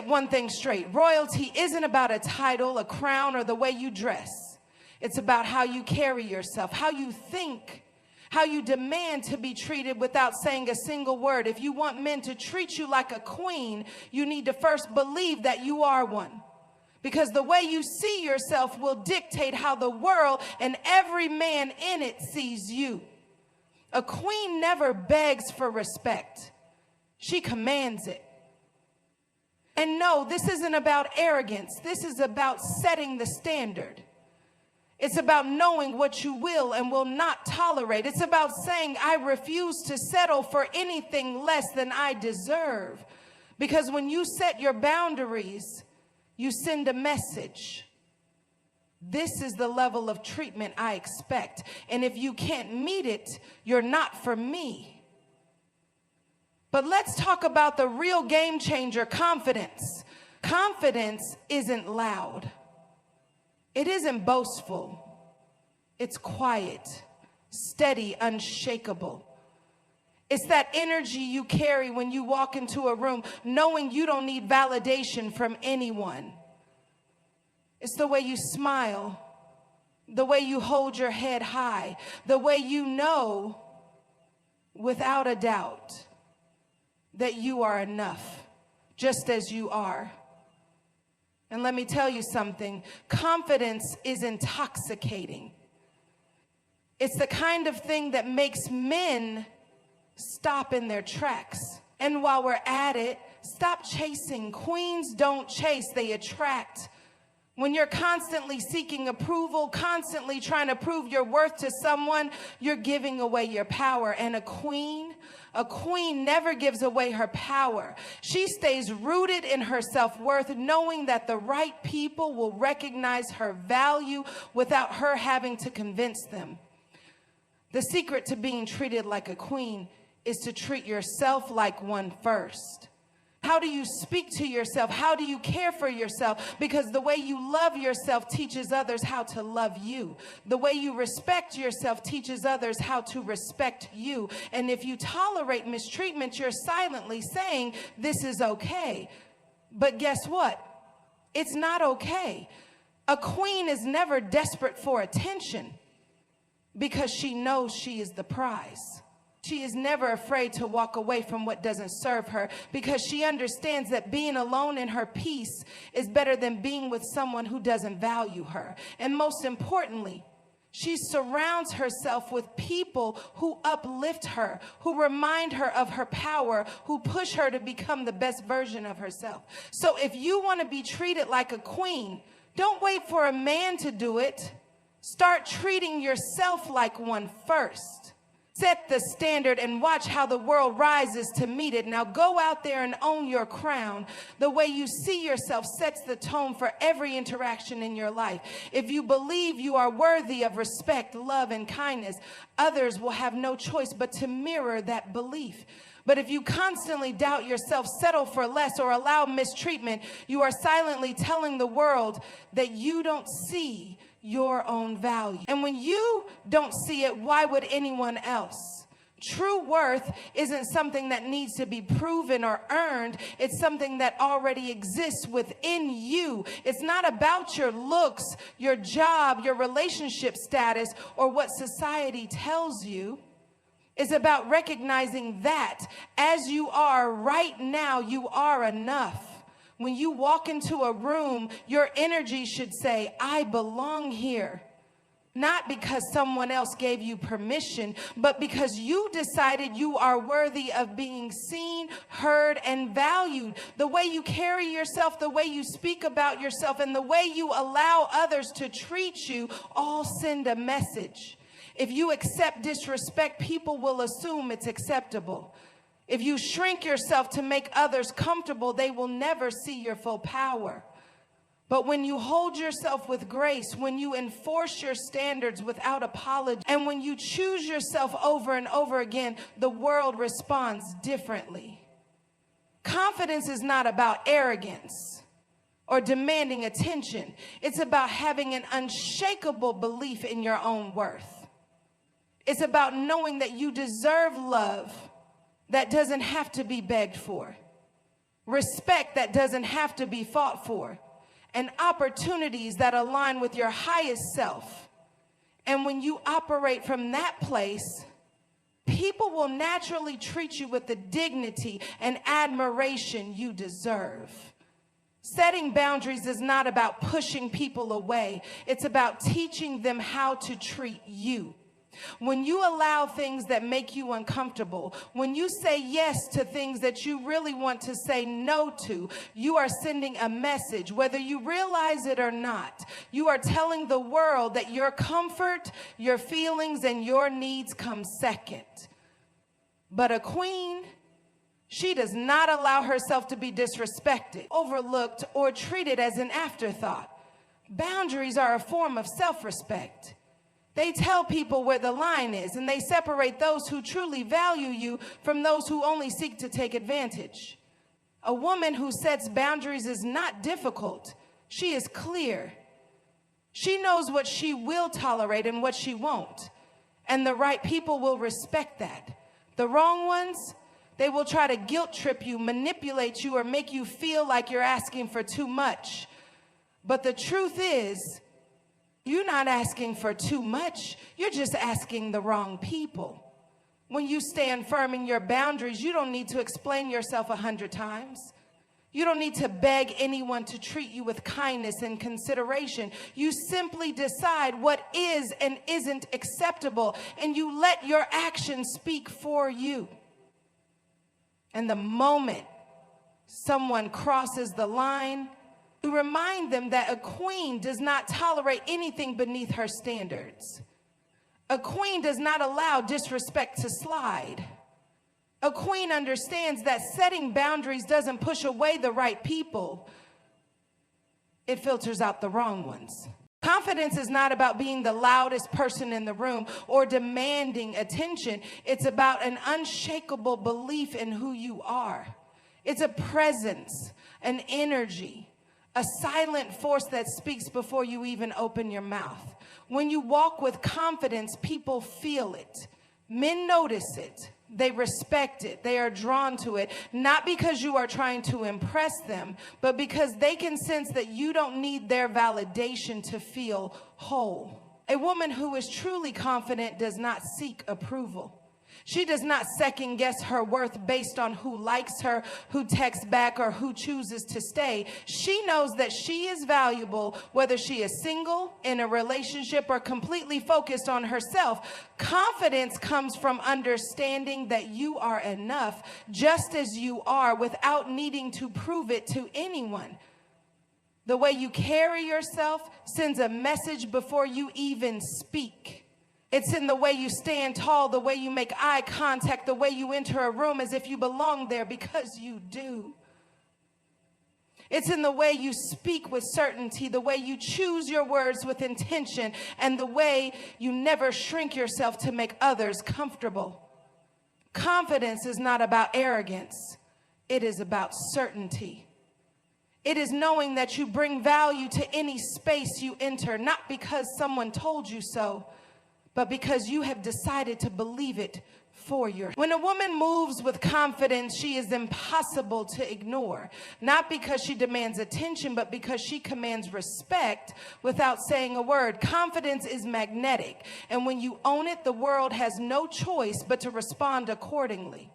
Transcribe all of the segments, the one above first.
get one thing straight. Royalty isn't about a title, a crown, or the way you dress. It's about how you carry yourself, how you think, how you demand to be treated without saying a single word. If you want men to treat you like a queen, you need to first believe that you are one. Because the way you see yourself will dictate how the world and every man in it sees you. A queen never begs for respect. She commands it. And no, this isn't about arrogance. This is about setting the standard. It's about knowing what you will and will not tolerate. It's about saying, I refuse to settle for anything less than I deserve. Because when you set your boundaries, you send a message. This is the level of treatment I expect. And if you can't meet it, you're not for me. But let's talk about the real game changer, confidence. Confidence isn't loud. It isn't boastful. It's quiet, steady, unshakable. It's that energy you carry when you walk into a room, knowing you don't need validation from anyone. It's the way you smile, the way you hold your head high, the way you know without a doubt that you are enough, just as you are. And let me tell you something, confidence is intoxicating. It's the kind of thing that makes men stop in their tracks. And while we're at it, stop chasing. Queens don't chase, they attract. When you're constantly seeking approval, constantly trying to prove your worth to someone, you're giving away your power. And a queen never gives away her power. She stays rooted in her self-worth, knowing that the right people will recognize her value without her having to convince them. The secret to being treated like a queen is to treat yourself like one first. How do you speak to yourself? How do you care for yourself? Because the way you love yourself teaches others how to love you. The way you respect yourself teaches others how to respect you. And if you tolerate mistreatment, you're silently saying, this is okay. But guess what? It's not okay. A queen is never desperate for attention because she knows she is the prize. She is never afraid to walk away from what doesn't serve her because she understands that being alone in her peace is better than being with someone who doesn't value her. And most importantly, she surrounds herself with people who uplift her, who remind her of her power, who push her to become the best version of herself. So if you want to be treated like a queen, don't wait for a man to do it. Start treating yourself like one first. Set the standard and watch how the world rises to meet it. Now go out there and own your crown. The way you see yourself sets the tone for every interaction in your life. If you believe you are worthy of respect, love, and kindness, others will have no choice but to mirror that belief. But if you constantly doubt yourself, settle for less, or allow mistreatment, you are silently telling the world that you don't see your own value. And when you don't see it, why would anyone else? True worth isn't something that needs to be proven or earned. It's something that already exists within you. It's not about your looks, your job, your relationship status, or what society tells you. It's about recognizing that as you are right now, you are enough. When you walk into a room, your energy should say, I belong here. Not because someone else gave you permission, but because you decided you are worthy of being seen, heard, and valued. The way you carry yourself, the way you speak about yourself, and the way you allow others to treat you all send a message. If you accept disrespect, people will assume it's acceptable. If you shrink yourself to make others comfortable, they will never see your full power. But when you hold yourself with grace, when you enforce your standards without apology, and when you choose yourself over and over again, the world responds differently. Confidence is not about arrogance or demanding attention. It's about having an unshakable belief in your own worth. It's about knowing that you deserve love that doesn't have to be begged for. respect that doesn't have to be fought for, and opportunities that align with your highest self. And when you operate from that place, people will naturally treat you with the dignity and admiration you deserve. Setting boundaries is not about pushing people away. It's about teaching them how to treat you. When you allow things that make you uncomfortable, when you say yes to things that you really want to say no to, you are sending a message, whether you realize it or not. You are telling the world that your comfort, your feelings, and your needs come second. But a queen, she does not allow herself to be disrespected, overlooked, or treated as an afterthought. Boundaries are a form of self-respect. They tell people where the line is, and they separate those who truly value you from those who only seek to take advantage. A woman who sets boundaries is not difficult. She is clear. She knows what she will tolerate and what she won't. And the right people will respect that. The wrong ones, they will try to guilt trip you, manipulate you, or make you feel like you're asking for too much. But the truth is, you're not asking for too much. You're just asking the wrong people. When you stand firm in your boundaries, you don't need to explain yourself 100 times. You don't need to beg anyone to treat you with kindness and consideration. You simply decide what is and isn't acceptable, and you let your actions speak for you. And the moment someone crosses the line, you remind them that a queen does not tolerate anything beneath her standards. A queen does not allow disrespect to slide. A queen understands that setting boundaries doesn't push away the right people. It filters out the wrong ones. Confidence is not about being the loudest person in the room or demanding attention. It's about an unshakable belief in who you are. It's a presence, an energy, a silent force that speaks before you even open your mouth. When you walk with confidence, people feel it. Men notice it. They respect it. They are drawn to it, not because you are trying to impress them, but because they can sense that you don't need their validation to feel whole. A woman who is truly confident does not seek approval. She does not second guess her worth based on who likes her, who texts back, or who chooses to stay. She knows that she is valuable, whether she is single, in a relationship, or completely focused on herself. Confidence comes from understanding that you are enough just as you are without needing to prove it to anyone. The way you carry yourself sends a message before you even speak. It's in the way you stand tall, the way you make eye contact, the way you enter a room as if you belong there, because you do. It's in the way you speak with certainty, the way you choose your words with intention, and the way you never shrink yourself to make others comfortable. Confidence is not about arrogance. It is about certainty. It is knowing that you bring value to any space you enter, not because someone told you so, but because you have decided to believe it for your. When a woman moves with confidence, she is impossible to ignore. Not because she demands attention, but because she commands respect without saying a word. Confidence is magnetic, and when you own it, the world has no choice but to respond accordingly.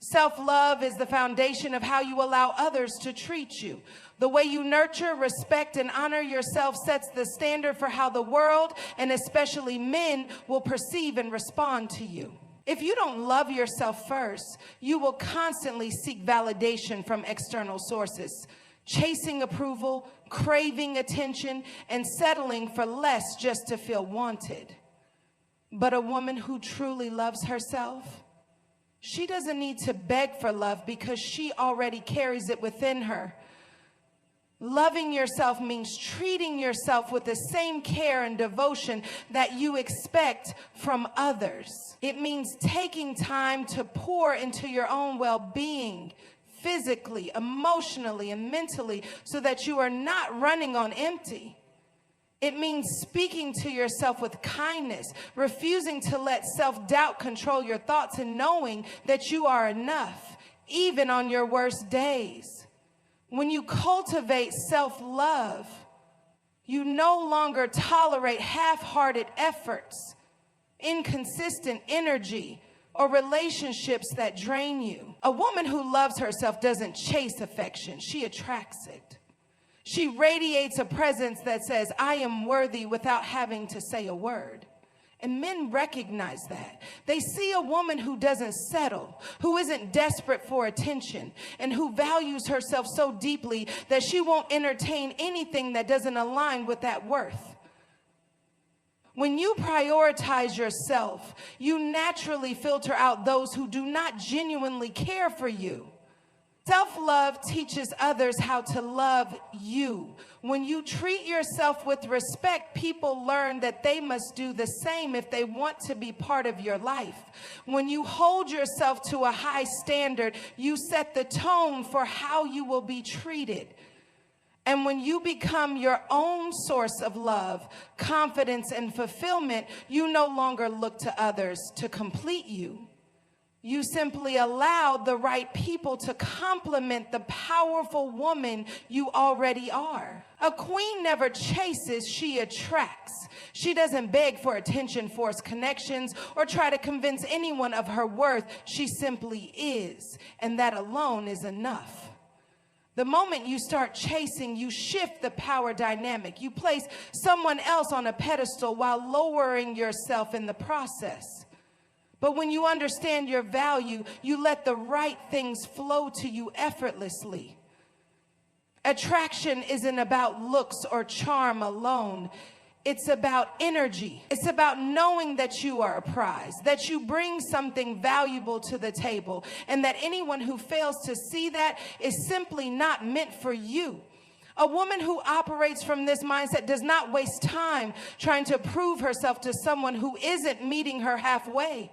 Self-love is the foundation of how you allow others to treat you. The way you nurture, respect, and honor yourself sets the standard for how the world, and especially men, will perceive and respond to you. If you don't love yourself first, you will constantly seek validation from external sources, chasing approval, craving attention, and settling for less just to feel wanted. But a woman who truly loves herself, she doesn't need to beg for love because she already carries it within her. Loving yourself means treating yourself with the same care and devotion that you expect from others. It means taking time to pour into your own well-being, physically, emotionally, and mentally, so that you are not running on empty. It means speaking to yourself with kindness, refusing to let self-doubt control your thoughts, and knowing that you are enough even on your worst days. When you cultivate self-love, you no longer tolerate half-hearted efforts, inconsistent energy, or relationships that drain you. A woman who loves herself doesn't chase affection, she attracts it. She radiates a presence that says, I am worthy, without having to say a word. And men recognize that. They see a woman who doesn't settle, who isn't desperate for attention, and who values herself so deeply that she won't entertain anything that doesn't align with that worth. When you prioritize yourself, you naturally filter out those who do not genuinely care for you. Self-love teaches others how to love you. When you treat yourself with respect, people learn that they must do the same if they want to be part of your life. When you hold yourself to a high standard, you set the tone for how you will be treated. And when you become your own source of love, confidence, and fulfillment, you no longer look to others to complete you. You simply allow the right people to complement the powerful woman you already are. A queen never chases, she attracts. She doesn't beg for attention, force connections, or try to convince anyone of her worth. She simply is, and that alone is enough. The moment you start chasing, you shift the power dynamic. You place someone else on a pedestal while lowering yourself in the process. But when you understand your value, you let the right things flow to you effortlessly. Attraction isn't about looks or charm alone. It's about energy. It's about knowing that you are a prize, that you bring something valuable to the table, and that anyone who fails to see that is simply not meant for you. A woman who operates from this mindset does not waste time trying to prove herself to someone who isn't meeting her halfway.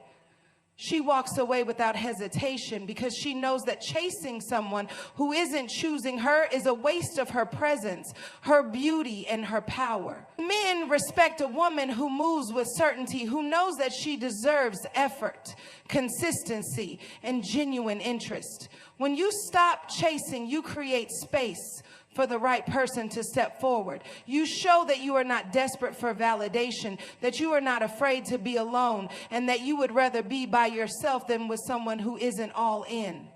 She walks away without hesitation because she knows that chasing someone who isn't choosing her is a waste of her presence, her beauty, and her power. Men respect a woman who moves with certainty, who knows that she deserves effort, consistency, and genuine interest. When you stop chasing, you create space for the right person to step forward. You show that you are not desperate for validation, that you are not afraid to be alone, and that you would rather be by yourself than with someone who isn't all in.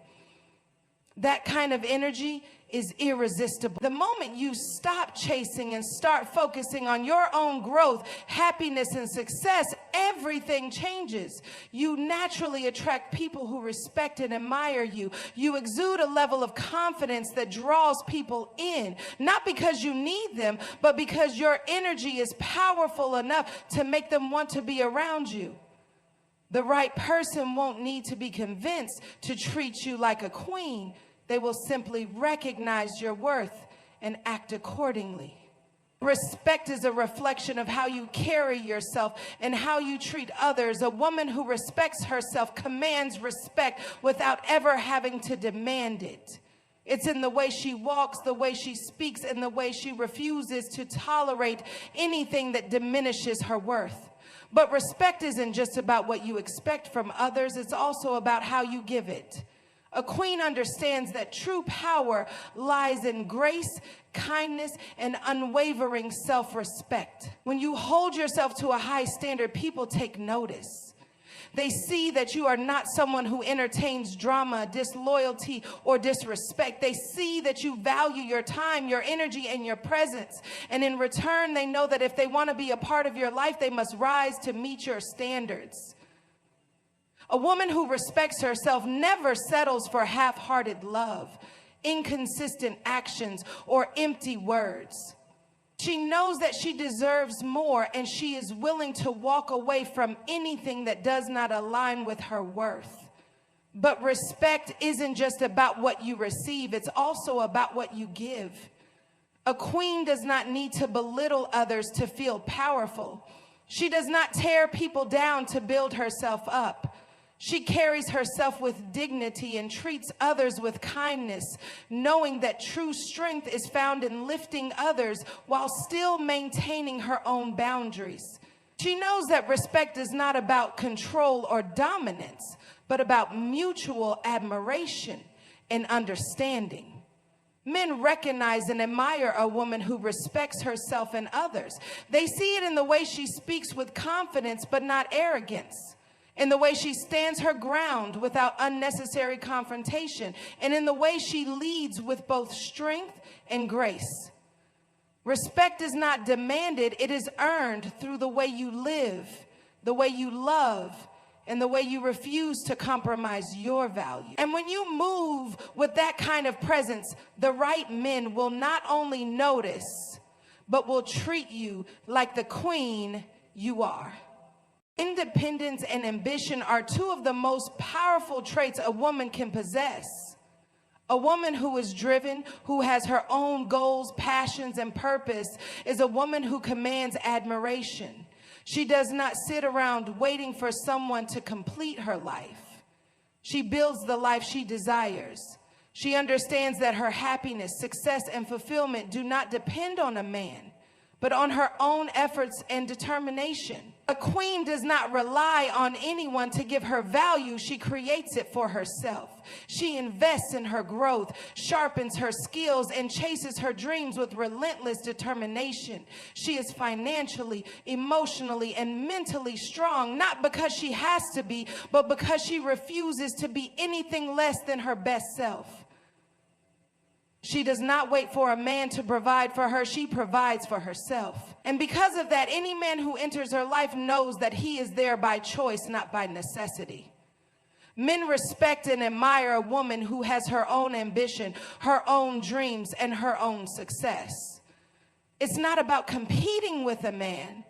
That kind of energy is irresistible. The moment you stop chasing and start focusing on your own growth, happiness, and success, everything changes. You naturally attract people who respect and admire you. You exude a level of confidence that draws people in, not because you need them, but because your energy is powerful enough to make them want to be around you. The right person won't need to be convinced to treat you like a queen. They will simply recognize your worth and act accordingly. Respect is a reflection of how you carry yourself and how you treat others. A woman who respects herself commands respect without ever having to demand it. It's in the way she walks, the way she speaks, and the way she refuses to tolerate anything that diminishes her worth. But respect isn't just about what you expect from others, it's also about how you give it. A queen understands that true power lies in grace, kindness, and unwavering self-respect. When you hold yourself to a high standard, people take notice. They see that you are not someone who entertains drama, disloyalty, or disrespect. They see that you value your time, your energy, and your presence. And in return, they know that if they want to be a part of your life, they must rise to meet your standards. A woman who respects herself never settles for half-hearted love, inconsistent actions, or empty words. She knows that she deserves more, and she is willing to walk away from anything that does not align with her worth. But respect isn't just about what you receive, it's also about what you give. A queen does not need to belittle others to feel powerful. She does not tear people down to build herself up. She carries herself with dignity and treats others with kindness, knowing that true strength is found in lifting others while still maintaining her own boundaries. She knows that respect is not about control or dominance, but about mutual admiration. and understanding. Men recognize and admire a woman who respects herself and others. They see it in the way she speaks with confidence but not arrogance, in the way she stands her ground without unnecessary confrontation, and in the way she leads with both strength and grace. Respect is not demanded, it is earned through the way you live, the way you love, and the way you refuse to compromise your value. And when you move with that kind of presence, the right men will not only notice, but will treat you like the queen you are. Independence and ambition are two of the most powerful traits a woman can possess. A woman who is driven, who has her own goals, passions, and purpose, is a woman who commands admiration. She does not sit around waiting for someone to complete her life. She builds the life she desires. She understands that her happiness, success, and fulfillment do not depend on a man, but on her own efforts and determination. A queen does not rely on anyone to give her value. She creates it for herself. She invests in her growth, sharpens her skills, and chases her dreams with relentless determination. She is financially, emotionally, and mentally strong, not because she has to be, but because she refuses to be anything less than her best self. She does not wait for a man to provide for her. She provides for herself. And because of that, any man who enters her life knows that he is there by choice, not by necessity. Men respect and admire a woman who has her own ambition, her own dreams, and her own success. It's not about competing with a man.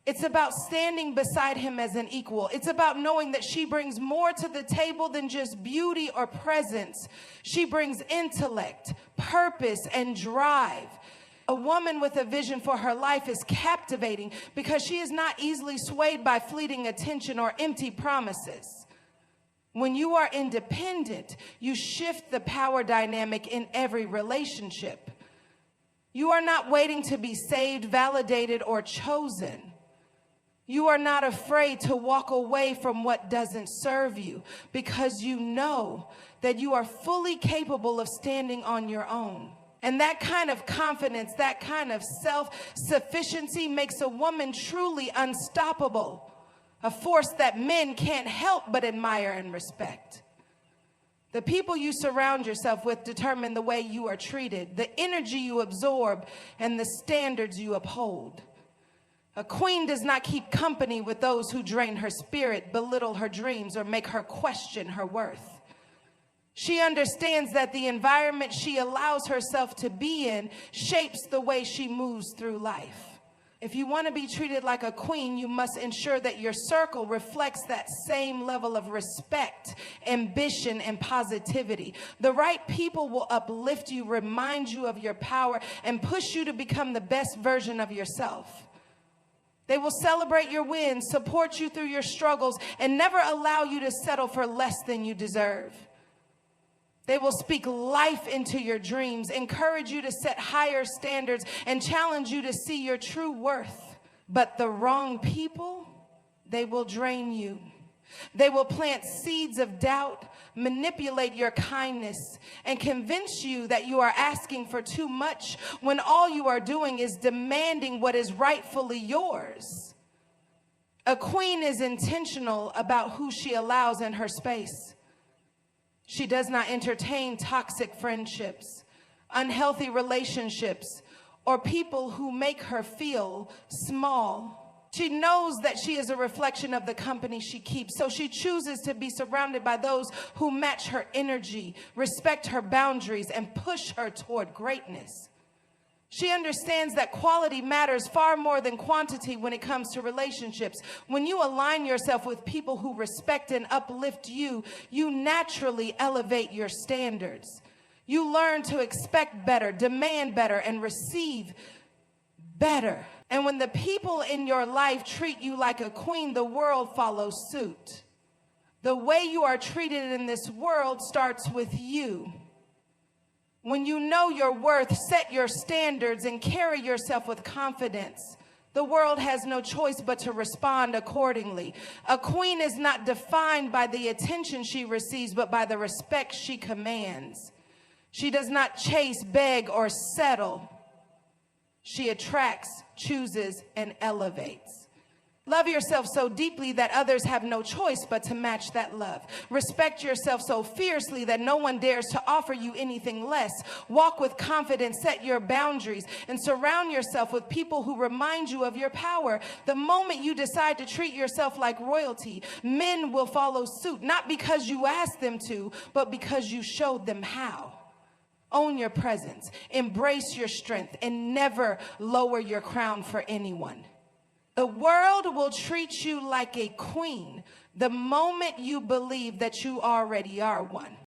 It's about standing beside him as an equal. It's about knowing that she brings more to the table than just beauty or presence. She brings intellect, purpose, and drive. A woman with a vision for her life is captivating because she is not easily swayed by fleeting attention or empty promises. When you are independent, you shift the power dynamic in every relationship. You are not waiting to be saved, validated, or chosen. You are not afraid to walk away from what doesn't serve you because you know that you are fully capable of standing on your own. And that kind of confidence, that kind of self-sufficiency makes a woman truly unstoppable, a force that men can't help but admire and respect. The people you surround yourself with determine the way you are treated, the energy you absorb, and the standards you uphold. A queen does not keep company with those who drain her spirit, belittle her dreams, or make her question her worth. She understands that the environment she allows herself to be in shapes the way she moves through life. If you want to be treated like a queen, you must ensure that your circle reflects that same level of respect, ambition, and positivity. The right people will uplift you, remind you of your power, and push you to become the best version of yourself. They will celebrate your wins, support you through your struggles, and never allow you to settle for less than you deserve. They will speak life into your dreams, encourage you to set higher standards, and challenge you to see your true worth. But the wrong people, they will drain you. They will plant seeds of doubt, manipulate your kindness, and convince you that you are asking for too much when all you are doing is demanding what is rightfully yours. A queen is intentional about who she allows in her space. She does not entertain toxic friendships, unhealthy relationships, or people who make her feel small. She knows that she is a reflection of the company she keeps, so she chooses to be surrounded by those who match her energy, respect her boundaries, and push her toward greatness. She understands that quality matters far more than quantity when it comes to relationships. When you align yourself with people who respect and uplift you, you naturally elevate your standards. You learn to expect better, demand better, and receive better. And when the people in your life treat you like a queen, the world follows suit. The way you are treated in this world starts with you. When you know your worth, set your standards, and carry yourself with confidence, The world has no choice but to respond accordingly. A queen is not defined by the attention she receives, but by the respect she commands. She does not chase, beg, or settle. She attracts, chooses, and elevates. Love yourself so deeply that others have no choice but to match that love. Respect yourself so fiercely that no one dares to offer you anything less. Walk with confidence, set your boundaries, and surround yourself with people who remind you of your power. The moment you decide to treat yourself like royalty, men will follow suit, not because you asked them to, but because you showed them how. Own your presence, embrace your strength, and never lower your crown for anyone. The world will treat you like a queen the moment you believe that you already are one.